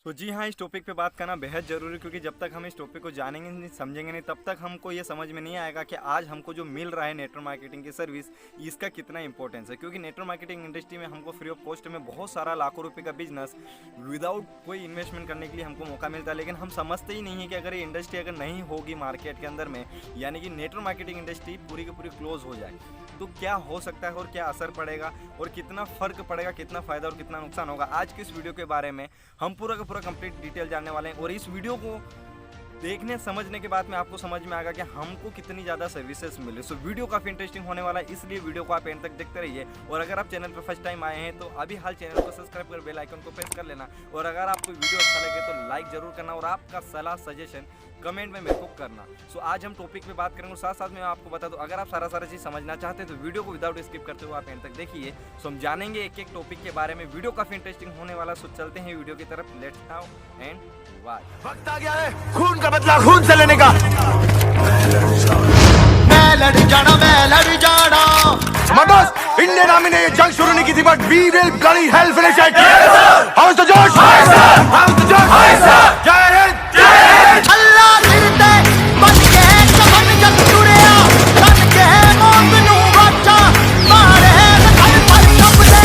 जी हाँ, इस टॉपिक पे बात करना बेहद ज़रूरी है क्योंकि जब तक हम इस टॉपिक को जानेंगे नहीं, समझेंगे नहीं, तब तक हमको ये समझ में नहीं आएगा कि आज हमको जो मिल रहा है नेटवर्क मार्केटिंग की सर्विस, इसका कितना इंपॉर्टेंस है। क्योंकि नेटवर्क मार्केटिंग इंडस्ट्री में हमको फ्री ऑफ कॉस्ट में बहुत सारा लाखों रुपये का बिजनेस विदाउट कोई इन्वेस्टमेंट करने के लिए हमको मौका मिलता है। लेकिन हम समझते ही नहीं है कि अगर ये इंडस्ट्री अगर नहीं होगी मार्केट के अंदर में, यानी कि नेटवर्क मार्केटिंग इंडस्ट्री पूरी की पूरी क्लोज हो जाए, तो क्या हो सकता है और क्या असर पड़ेगा और कितना फ़र्क पड़ेगा, कितना फ़ायदा और कितना नुकसान होगा। आज की इस वीडियो के बारे में हम पूरा का पूरा कंप्लीट डिटेल जानने वाले हैं और इस वीडियो को देखने समझने के बाद में आपको समझ में आएगा कि हमको कितनी ज़्यादा सर्विसेज मिले। सो वीडियो काफ़ी इंटरेस्टिंग होने वाला है, इसलिए वीडियो को आप एंड तक देखते रहिए। और अगर आप चैनल पर फर्स्ट टाइम आए हैं तो अभी हाल चैनल को सब्सक्राइब कर बेल आइकन को प्रेस कर लेना। और अगर आपको वीडियो अच्छा लगे तो लाइक ज़रूर करना और आपका सलाह सजेशन कमेंट में मेरे को करना। सो आज हम टॉपिक पे बात करेंगे और साथ साथ में आपको बता दूं, अगर आप सारा चीज़ समझना चाहते हैं तो वीडियो को विदाउट स्किप करते हुए आप एंड तक देखिए। सो हम जानेंगे एक एक टॉपिक के बारे में। वीडियो काफ़ी इंटरेस्टिंग होने वाला। सो चलते हैं वीडियो की तरफ। Let's now and watch. वक्त आ गया है खून का बदला खून से लेने का। मैं लड़ जाना मदोस, इंडियन आर्मी ने ये जंग शुरू नहीं की थी, but we will bloody hell finish it. How's the josh, how's the josh, जय हिंद, जय हिंद। अल्लाह गिरते बच के समन जग जुड़िया, तन के मौत नू बचा मारे तन पर कब दे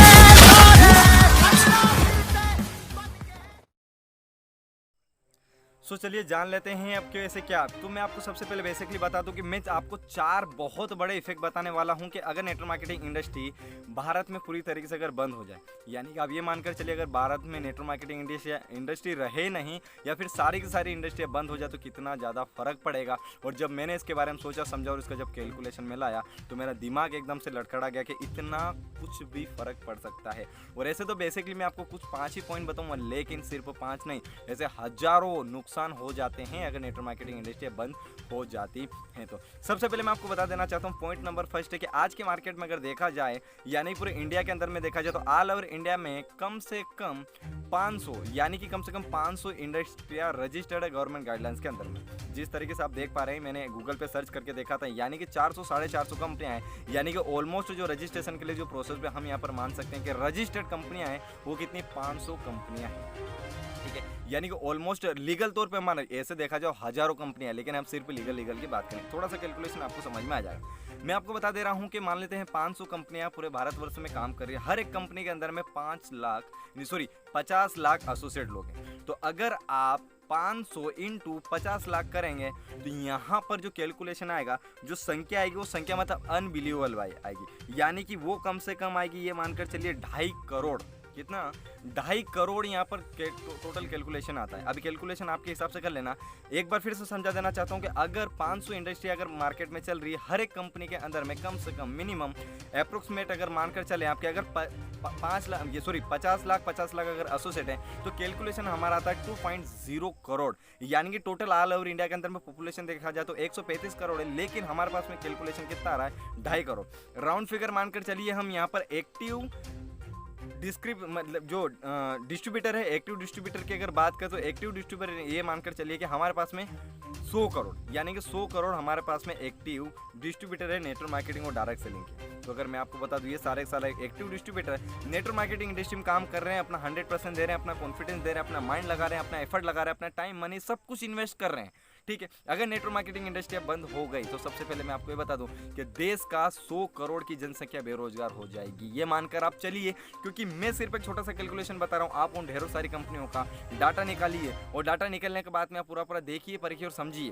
सो चलिए जान लेते हैं अब कैसे क्या। तो मैं आपको सबसे पहले बेसिकली बता दूं कि मैं आपको 4 बहुत बड़े इफेक्ट बताने वाला हूं कि अगर नेटवर्क मार्केटिंग इंडस्ट्री भारत में पूरी तरीके से अगर बंद हो जाए, यानी कि आप ये मानकर चलिए अगर भारत में नेटवर्क मार्केटिंग इंडस्ट्री रहे नहीं या फिर सारी की सारी इंडस्ट्री बंद हो जाए तो कितना ज़्यादा फर्क पड़ेगा। और जब मैंने इसके बारे में सोचा समझा और इसका जब कैलकुलेशन में लाया तो मेरा दिमाग एकदम से लड़खड़ा गया कि इतना कुछ भी फ़र्क पड़ सकता है। और ऐसे तो बेसिकली मैं आपको कुछ 5 ही पॉइंट बताऊँगा, लेकिन सिर्फ 5 नहीं, ऐसे हज़ारों नुकसान हो जाते हैं अगर नेटवर्क मार्केटिंग इंडस्ट्री बंद हो जाती है। तो सबसे पहले मैं आपको बता देना चाहता हूं, पॉइंट नंबर फर्स्ट है कि आज के मार्केट में अगर देखा जाए, यानी पूरे इंडिया के अंदर में देखा जाए तो ऑल ओवर इंडिया में कम से कम 500, यानी कि कम से कम 500 इंडस्ट्रियां रजिस्टर्ड है गवर्नमेंट गाइडलाइंस के अंदर में। जिस तरीके से आप देख पा रहे हैं, मैंने गूगल पे सर्च करके देखा था, यानी कि 400 साढ़े 400 कंपनियां हैं, यानी कि ऑलमोस्ट जो रजिस्ट्रेशन के लिए जो प्रोसेस पे हम यहाँ पर मान सकते हैं कि रजिस्टर्ड कंपनियां हैं वो कितनी 500 कंपनियां हैं। ठीक है, यानी कि ऑलमोस्ट लीगल तौर पे मान ऐसे देखा जाओ हजारों कंपनियां, लेकिन हम सिर्फ लीगल की बात करें, थोड़ा सा कैलकुलेशन आपको समझ में आ जाएगा। मैं आपको बता दे रहा हूं कि मान लेते हैं 500 कंपनियां पूरे भारतवर्ष में काम कर रही है। हर एक कंपनी के अंदर में 50 लाख एसोसिएट लोग हैं। तो अगर आप 500 इंटू 50 लाख करेंगे तो यहाँ पर जो कैलकुलेशन आएगा, जो संख्या आएगी, वो संख्या मतलब अनबिलीवेबल आएगी। यानी कि वो कम से कम आएगी, ये मानकर चलिए 2.5 करोड़। कितना? 2.5 करोड़ यहाँ पर टोटल कैलकुलेशन आता है। अभी कैलकुलेशन आपके हिसाब से कर लेना। एक बार फिर से समझा देना चाहता हूँ कि अगर 500 इंडस्ट्री अगर मार्केट में चल रही है, हर एक कंपनी के अंदर में कम से कम मिनिमम अप्रोक्सीमेट अगर मानकर चले आपके, अगर 50 लाख अगर एसोसिएट है तो कैलकुलेशन हमारा आता है 2.0 करोड़। यानी कि टोटल ऑल ओवर इंडिया के अंदर में पॉपुलेशन देखा जाए तो 135 करोड़ है, लेकिन हमारे पास में कैलकुलेशन कितना आ रहा है? 2.5 करोड़। राउंड फिगर मानकर चलिए हम यहाँ पर एक्टिव मतलब जो डिस्ट्रीब्यूटर है, एक्टिव डिस्ट्रीब्यूटर की अगर बात करें तो एक्टिव डिस्ट्रीब्यूटर ये मानकर चलिए कि हमारे पास में 100 करोड़, यानी कि 100 करोड़ हमारे पास में एक्टिव डिस्ट्रीब्यूटर है नेटवर्क मार्केटिंग और डायरेक्ट सेलिंग के। तो अगर मैं आपको बता दूं, ये सारे active distributor network marketing industry में काम कर रहे हैं, अपना 100% दे रहे हैं, अपना कॉन्फिडेंस दे रहे हैं, अपना माइंड लगा रहे हैं, अपना एफर्ट लगा रहे हैं, अपना टाइम मनी सब कुछ इन्वेस्ट कर रहे हैं। ठीक है, अगर नेटवर्क मार्केटिंग इंडस्ट्री बंद हो गई तो सबसे पहले मैं आपको ये बता दूं कि देश का 100 करोड़ की जनसंख्या बेरोजगार हो जाएगी। ये मानकर आप चलिए, क्योंकि मैं सिर्फ एक छोटा सा कैलकुलेशन बता रहा हूं, आप उन ढेरों सारी कंपनियों का डाटा निकालिए और डाटा निकलने के बाद में आप पूरा देखिए, परखिए और समझिए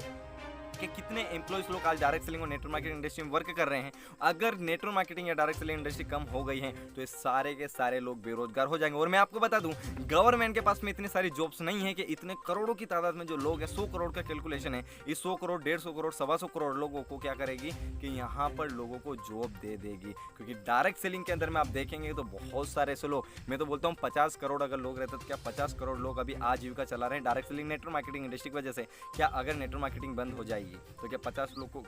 कि कितने एम्प्लॉइज लोग आज डायरेक्ट सेलिंग और नेटवर्क मार्केटिंग इंडस्ट्री में वर्क कर रहे हैं। अगर नेटवर्क मार्केटिंग या डायरेक्ट सेलिंग इंडस्ट्री कम हो गई है तो ये सारे के सारे लोग बेरोजगार हो जाएंगे। और मैं आपको बता दूं, गवर्नमेंट के पास में इतनी सारी जॉब्स नहीं है कि इतने करोड़ों की तादाद में जो लोग हैं, 100 करोड़ का कैलकुलेशन है, इस 100 करोड़ 150 करोड़ 125 करोड़ लोगों को क्या करेगी कि यहाँ पर लोगों को जॉब दे देगी। क्योंकि डायरेक्ट सेलिंग के अंदर में आप देखेंगे तो बहुत सारे ऐसे लोग, मैं तो बोलता हूँ 50 करोड़ अगर लोग रहते तो क्या 50 करोड़ लोग अभी आजीविका चला रहे हैं direct selling network marketing industry की वजह से। क्या अगर नेटवर्क मार्केटिंग बंद हो जाएगी आएगी तो क्या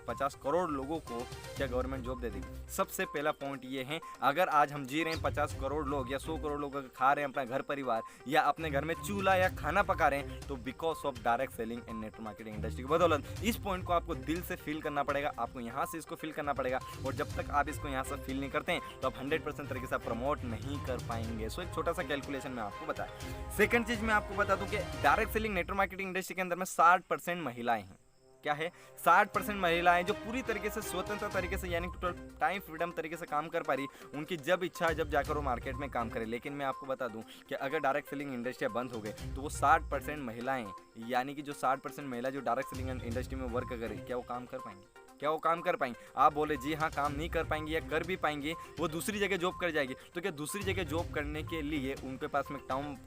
50 करोड़ लोगों को क्या गवर्नमेंट जॉब दे देगी? सबसे पहला पॉइंट ये है, अगर आज हम जी रहे हैं 50 करोड़ लोग या 100 करोड़ लोग अगर खा रहे हैं अपना घर परिवार या अपने घर में चूल्हा या खाना पका रहे हैं तो because of direct selling and network marketing industry की बदौलत। इस पॉइंट को आपको दिल से फील करना पड़ेगा, आपको यहाँ से इसको फील करना पड़ेगा, और जब तक आप इसको यहाँ से फील नहीं करते हैं तो आप 100% तरीके से प्रमोट नहीं कर पाएंगे। सो एक छोटा सा कैलकुलेशन मैं आपको बताया। सेकंड चीज मैं आपको बता दूं कि direct selling network marketing industry के अंदर में 60% महिलाएं हैं। क्या है? 60% महिलाएं जो पूरी तरीके से स्वतंत्र तरीके से यानी टोटल टाइम फ्रीडम तरीके से काम कर पा रही, उनकी जब इच्छा है जब जाकर वो मार्केट में काम करे। लेकिन मैं आपको बता दूं कि अगर डायरेक्ट सेलिंग इंडस्ट्री बंद हो गई तो वो 60% महिलाएं यानी कि जो 60% महिला जो डायरेक्ट सेलिंग इंडस्ट्री में वर्क करे, क्या वो काम कर पाएंगे? क्या वो काम कर पाएंगे? आप बोले जी हाँ काम नहीं कर पाएंगे या कर भी पाएंगे, वो दूसरी जगह जॉब कर जाएगी। तो क्या दूसरी जगह जॉब करने के लिए उनके पास में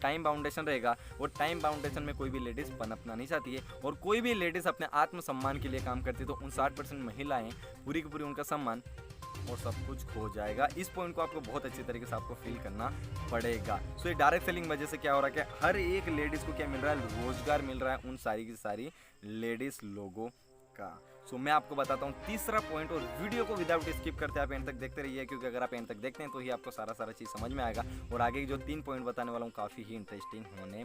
टाइम बाउंडेशन रहेगा, और टाइम बाउंडेशन में कोई भी लेडीज़ पनपना नहीं चाहती है, और कोई भी लेडीज़ अपने आत्मसम्मान के लिए काम करती है, तो उन 60% महिलाएं पूरी की पूरी उनका सम्मान और सब कुछ खो जाएगा। इस पॉइंट को आपको बहुत अच्छी तरीके से आपको फील करना पड़ेगा। सो ये डायरेक्ट सेलिंग वजह से क्या हो रहा है कि हर एक लेडीज़ को क्या मिल रहा है? रोजगार मिल रहा है उन सारी की सारी लेडीज़ लोगों का। सो मैं आपको बताता हूँ तीसरा पॉइंट, और वीडियो को विदाउट स्किप करते आप एंड तक देखते रहिए, क्योंकि अगर आप एंड तक देखते हैं तो ही आपको सारा चीज़ समझ में आएगा, और आगे जो 3 पॉइंट बताने वाला हूँ काफ़ी ही इंटरेस्टिंग होने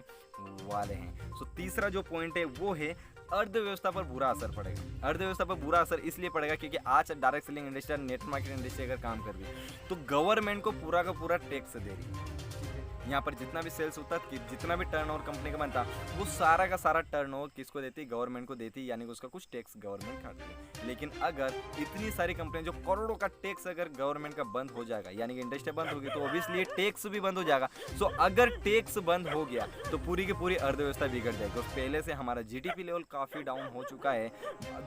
वाले हैं। सो तीसरा जो पॉइंट है वो है अर्थव्यवस्था पर बुरा असर पड़ेगा। अर्थव्यवस्था पर बुरा असर इसलिए पड़ेगा क्योंकि आज direct selling industry, network marketing industry अगर काम कर रही है तो गवर्नमेंट को पूरा का पूरा टैक्स दे रही है। यहाँ पर जितना भी सेल्स होता है, जितना भी टर्नओवर कंपनी का बनता, वो सारा का सारा टर्नओवर किसको देती? गवर्नमेंट को देती, यानी कि उसका कुछ टैक्स गवर्नमेंट काटती है। लेकिन अगर इतनी सारी कंपनियां जो करोड़ों का टैक्स अगर गवर्नमेंट का बंद हो जाएगा, यानी कि इंडस्ट्री बंद होगी, तो ऑब्वियसली टैक्स भी बंद हो जाएगा। सो अगर टैक्स बंद हो गया तो पूरी की पूरी अर्थव्यवस्था बिगड़ जाएगी। और पहले से हमारा जीडीपी लेवल काफ़ी डाउन हो चुका है।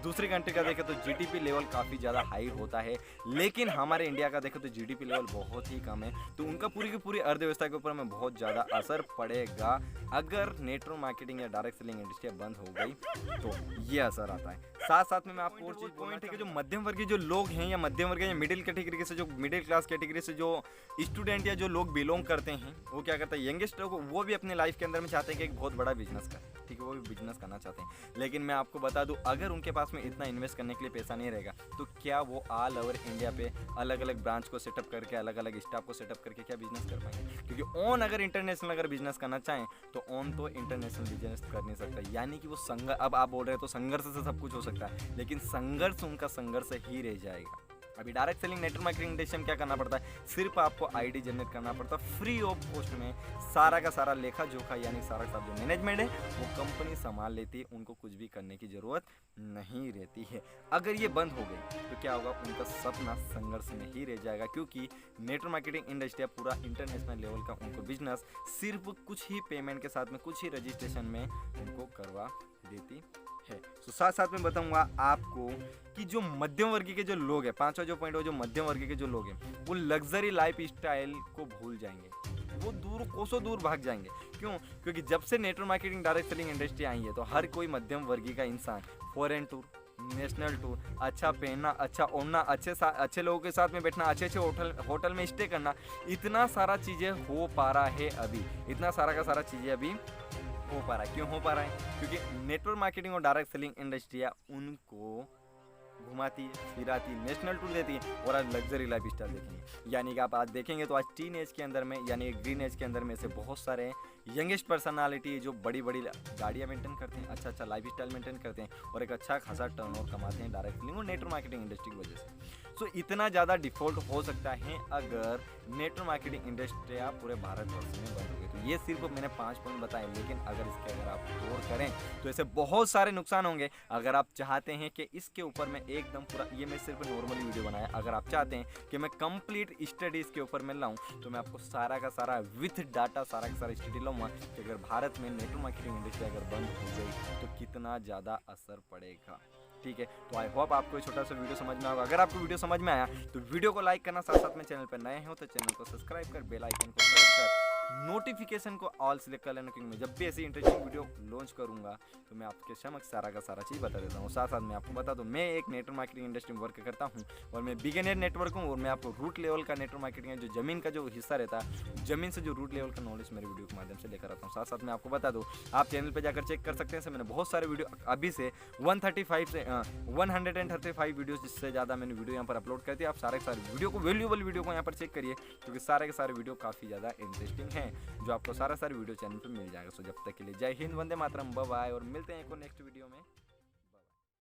दूसरी कंट्री का देखें तो जीडीपी लेवल काफ़ी ज़्यादा हाई होता है, लेकिन हमारे इंडिया का देखें तो जीडीपी लेवल बहुत ही कम है। तो उनका पूरी की पूरी अर्थव्यवस्था के ऊपर में बहुत ज़्यादा असर पड़ेगा। अगर नेटवर्क मार्केटिंग या डायरेक्ट सेलिंग इंडस्ट्री बंद हो गई तो ये असर आता है। साथ में मैं आपको और चीज पॉइंट है कि जो मध्यम वर्गीय जो लोग हैं या मध्यम वर्गीय या मिडिल कैटेगरी से, जो मिडिल क्लास कैटेगरी से जो स्टूडेंट या जो लोग बिलोंग करते हैं, वो क्या करते हैं? यंगेस्ट लोग वो भी अपने लाइफ के अंदर में चाहते हैं कि एक बहुत बड़ा बिजनेस करें, ठीक है, वो भी बिजनेस करना चाहते हैं। लेकिन मैं आपको बता दूं, अगर उनके पास में इतना इन्वेस्ट करने के लिए पैसा नहीं रहेगा तो क्या वो ऑल ओवर इंडिया पे अलग अलग ब्रांच को सेटअप करके, अलग अलग स्टाफ को सेटअप करके क्या बिजनेस कर पाएंगे? क्योंकि ऑन अगर इंटरनेशनल अगर बिजनेस करना चाहें तो ऑन तो इंटरनेशनल बिजनेस कर नहीं सकता। यानी कि वो संघर्ष, अब आप बोल रहे हैं तो संघर्ष से सब कुछ हो सकता है, लेकिन संघर्ष उनका संघर्ष ही रह जाएगा। अभी direct selling network marketing industry में क्या करना पड़ता है? सिर्फ आपको आईडी जनरेट करना पड़ता है फ्री ऑफ कॉस्ट में। सारा का सारा लेखा जोखा यानी सारा का सारा जो मैनेजमेंट है वो कंपनी संभाल लेती है, उनको कुछ भी करने की ज़रूरत नहीं रहती है। अगर ये बंद हो गई तो क्या होगा? उनका सपना संघर्ष में ही रह जाएगा, क्योंकि नेटवर्क मार्केटिंग इंडस्ट्री पूरा इंटरनेशनल लेवल का उनको बिजनेस सिर्फ कुछ ही पेमेंट के साथ में, कुछ ही रजिस्ट्रेशन में उनको करवा देती है। तो साथ में बताऊंगा आपको कि जो मध्यम वर्गीय के जो लोग हैं, पांचवा जो पॉइंट हो, जो मध्यम वर्गीय के जो लोग हैं वो लग्जरी लाइफ स्टाइल को भूल जाएंगे, वो दूर कोसों दूर भाग जाएंगे। क्यों? क्योंकि जब से network marketing direct selling industry I है तो हर कोई मध्यम वर्गीय का इंसान फॉरेन टूर, नेशनल टूर, अच्छा पहनना, अच्छा ओढ़ना, अच्छे लोगों के साथ में बैठना, अच्छे होटल में स्टे करना, इतना सारा चीज़ें हो पा रहा है अभी, इतना सारा का सारा चीज़ें अभी हो पा रहा है। क्यों हो पा रहा है? क्योंकि नेटवर्क मार्केटिंग और डायरेक्ट सेलिंग इंडस्ट्रियाँ उनको घुमाती है, फिराती, नेशनल टूर देती है और आज लग्जरी लाइफ स्टाइल देखेंगे। यानी कि आप आज देखेंगे तो आज टीन एज के अंदर में, यानी ग्रीन एज के अंदर में से बहुत सारे यंगेस्ट पर्सनालिटी जो बड़ी बड़ी गाड़ियाँ मेंटेन करते हैं, अच्छा लाइफ स्टाइल मेंटेन करते हैं और एक अच्छा खासा टर्नओवर कमाते हैं डायरेक्ट सेलिंग और नेटवर्क मार्केटिंग इंडस्ट्री की वजह से। सो इतना ज़्यादा डिफॉल्ट हो सकता है अगर नेटवर्क मार्केटिंग इंडस्ट्री पूरे भारतवर्ष में बंद हो गई। तो ये सिर्फ मैंने 5 पॉइंट बताए, लेकिन अगर इसके अगर आप गौर करें तो ऐसे बहुत सारे नुकसान होंगे। अगर आप चाहते हैं कि इसके ऊपर मैं एकदम पूरा, ये मैं सिर्फ नॉर्मली वीडियो बनाया, अगर आप चाहते हैं कि मैं कंप्लीट स्टडीज़ के ऊपर मैं लाऊं तो मैं आपको सारा का सारा विथ डाटा सारा का सारा स्टडी लाऊंगा कि अगर भारत में नेटवर्क मार्केटिंग इंडस्ट्री अगर बंद हो गई तो कितना ज़्यादा असर पड़ेगा। ठीक है, तो आई होप आपको छोटा सा वीडियो समझ में आएगा। अगर आपको वीडियो समझ में आया तो वीडियो को लाइक करना, साथ साथ में चैनल पर नए हो तो चैनल को सब्सक्राइब कर बेल आइकन को प्रेस कर नोटिफिकेशन को ऑल सेलेक्ट कर लेना, क्योंकि मैं जब भी ऐसी इंटरेस्टिंग वीडियो लॉन्च करूँगा तो मैं आपके समक्ष सारा का सारा चीज़ बता देता हूँ। साथ साथ मैं आपको बता दूँ, मैं एक नेटवर्क मार्केटिंग इंडस्ट्री में वर्क करता हूँ और मैं बिगिनर नेटवर्क हूँ, और मैं आपको रूट लेवल का नेटवर्क मार्केटिंग है, जो ज़मीन का जो हिस्सा रहता है, ज़मीन से जो रूट लेवल का नॉलेज मेरे वीडियो के माध्यम से लेकर आता हूँ। साथ साथ मैं आपको बता दूँ, आप चैनल पर जाकर चेक कर सकते हैं, मैंने बहुत सारे वीडियो अभी से 135 से 135 वीडियोस जिससे ज़्यादा मैंने वीडियो यहाँ पर अपलोड कर दिया। आप सारे वीडियो को, वैल्यूएबल वीडियो को यहाँ पर चेक करिए, क्योंकि सारे के सारे वीडियो काफ़ी ज़्यादा इंटरेस्टिंग हैं, जो आपको सारे वीडियो चैनल पर मिल जाएगा। सो जब तक के लिए जय हिंद, वंदे मातरम, बाय बाय, और मिलते हैं एक और नेक्स्ट वीडियो में।